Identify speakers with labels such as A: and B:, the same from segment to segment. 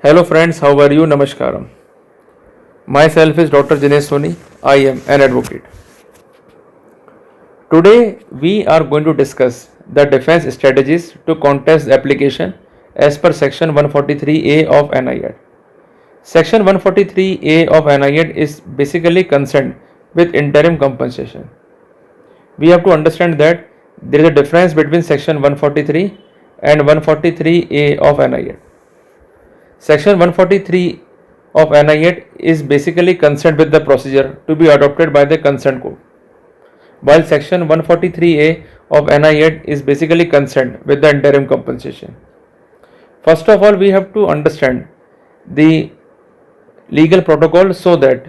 A: Hello friends, how are you? Namaskaram. Myself is Dr. Jinesh Soni. I am an advocate. Today we are going to discuss the defense strategies to contest the application as per section 143A of NI Act. Section 143A of NI Act is basically concerned with interim compensation. We have to understand that there is a difference between section 143 and 143A of NI Act. Section 143 of NI Act is basically concerned with the procedure to be adopted by the concerned court, while Section 143A of NI Act is basically concerned with the interim compensation. First of all, we have to understand the legal protocol so that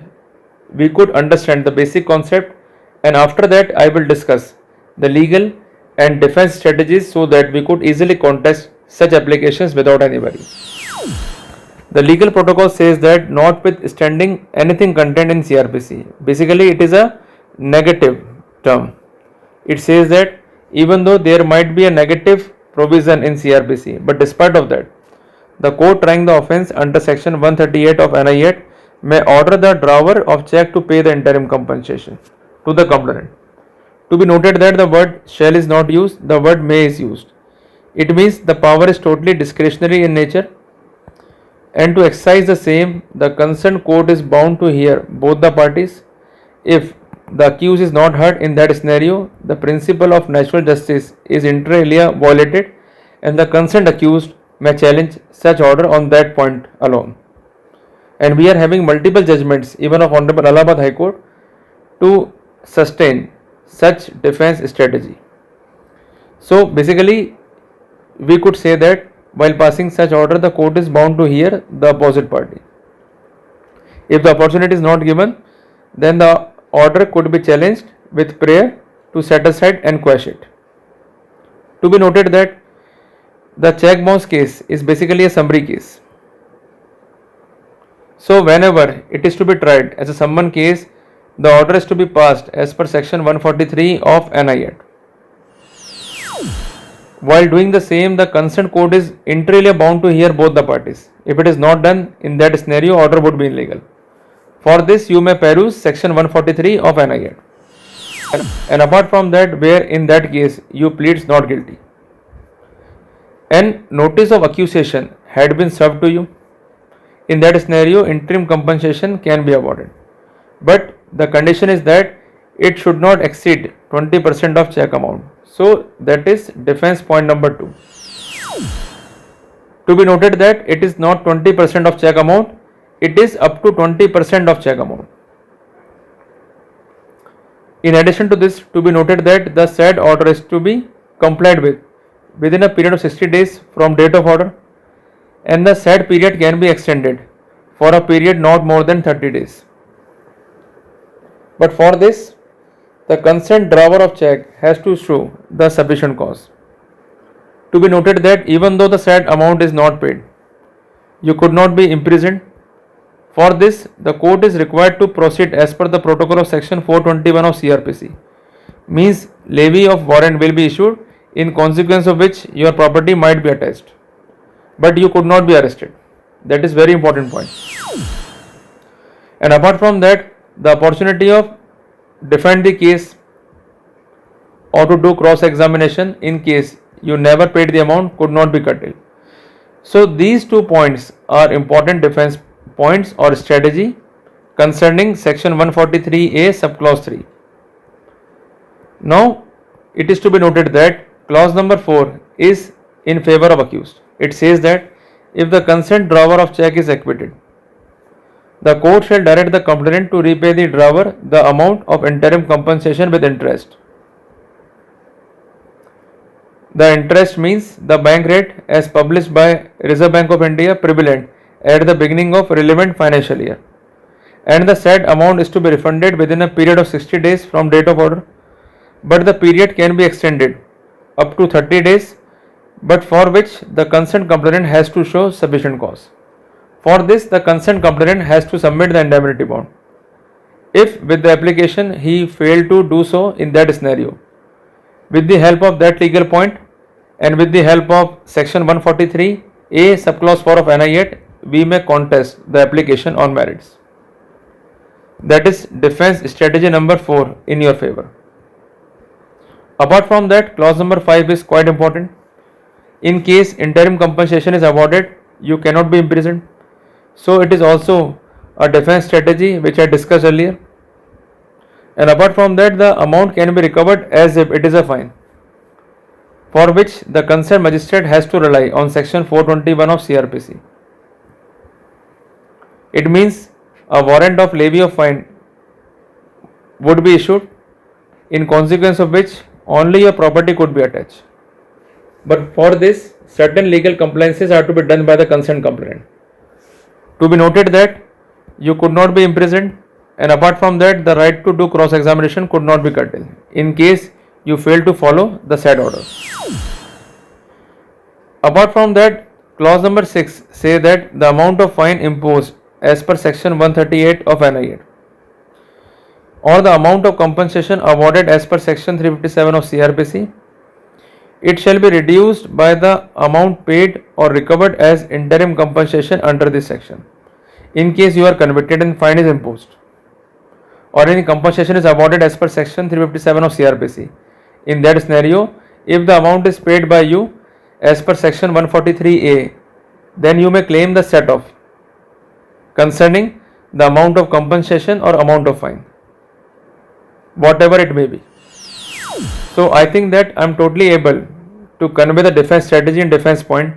A: we could understand the basic concept, and after that I will discuss the legal and defense strategies so that we could easily contest such applications without any worry. The legal protocol says that notwithstanding anything contained in CrPC, basically it is a negative term. It says that even though there might be a negative provision in CrPC, but despite of that, the court trying the offence under section 138 of NI Act may order the drawer of cheque to pay the interim compensation to the complainant. To be noted that the word shall is not used, the word may is used. It means the power is totally discretionary in nature, and to exercise the same, the concerned court is bound to hear both the parties. If the accused is not heard in that scenario, the principle of natural justice is inter alia violated, and the concerned accused may challenge such order on that point alone. And we are having multiple judgments, even of Honorable Allahabad High Court, to sustain such defense strategy. So basically, we could say that while passing such order, the court is bound to hear the opposite party. If the opportunity is not given, then the order could be challenged with prayer to set aside and quash it. To be noted that the cheque bounce case is basically a summary case. So whenever it is to be tried as a summon case, the order is to be passed as per section 143 of NI Act. While doing the same, the concerned court is inter alia bound to hear both the parties. If it is not done in that scenario, order would be illegal. For this, you may peruse section 143 of NI Act. And apart from that, where in that case you pleads not guilty, and notice of accusation had been served to you, in that scenario, interim compensation can be awarded. But the condition is that it should not exceed 20% of cheque amount. So that is defense point number 2. To be noted that it is not 20% of cheque amount, it is up to 20% of cheque amount. In addition to this, to be noted that the said order is to be complied with within a period of 60 days from date of order, and the said period can be extended for a period not more than 30 days. But for this, the concerned drawer of cheque has to show the sufficient cause. To be noted that even though the said amount is not paid, you could not be imprisoned. For this, the court is required to proceed as per the protocol of section 421 of CrPC. Means levy of warrant will be issued, in consequence of which your property might be attached, but you could not be arrested. That is very important point. And apart from that, the opportunity of defend the case or to do cross examination in case you never paid the amount could not be curtailed. So these 2 points are important defense points or strategy concerning section 143A subclause 3. Now it is to be noted that clause number 4 is in favor of accused. It says that if the concerned drawer of cheque is acquitted, the court shall direct the complainant to repay the drawer the amount of interim compensation with interest. The interest means the bank rate as published by Reserve Bank of India prevalent at the beginning of relevant financial year, and the said amount is to be refunded within a period of 60 days from date of order, but the period can be extended up to 30 days, but for which the concerned complainant has to show sufficient cause. For this, the concerned complainant has to submit the indemnity bond. If with the application he failed to do so in that scenario, with the help of that legal point and with the help of section 143A subclause 4 of NI Act, we may contest the application on merits. That is defense strategy number 4 in your favor. Apart from that, clause number 5 is quite important. In case interim compensation is awarded, you cannot be imprisoned. So it is also a defense strategy which I discussed earlier. And apart from that, the amount can be recovered as if it is a fine, for which the concerned magistrate has to rely on section 421 of CrPC. It means a warrant of levy of fine would be issued, in consequence of which only your property could be attached. But for this, certain legal compliances are to be done by the concerned complainant. To be noted that you could not be imprisoned, and apart from that, the right to do cross-examination could not be curtailed in case you fail to follow the said order. Apart from that, clause number 6 say that the amount of fine imposed as per section 138 of NI Act or the amount of compensation awarded as per section 357 of CrPC, it shall be reduced by the amount paid or recovered as interim compensation under this section. In case you are convicted and fine is imposed, or any compensation is awarded as per section 357 of CrPC, in that scenario, if the amount is paid by you as per section 143A, then you may claim the set off concerning the amount of compensation or amount of fine, whatever it may be. So I think that I am totally able to convey the defense strategy and defense point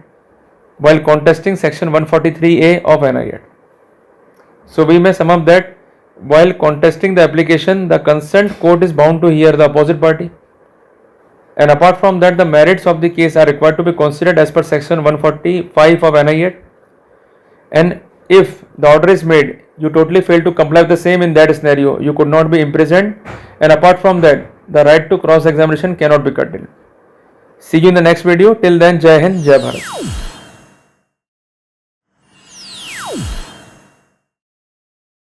A: while contesting section 143A of NI Act. So we may sum up that while contesting the application, the concerned court is bound to hear the opposite party, and apart from that, the merits of the case are required to be considered as per section 145 of NI Act. And if the order is made, you totally fail to comply with the same, in that scenario you could not be imprisoned, and apart from that, the right to cross examination cannot be curtailed. See you in the next video. Till then, Jai Hind, Jai Bharat.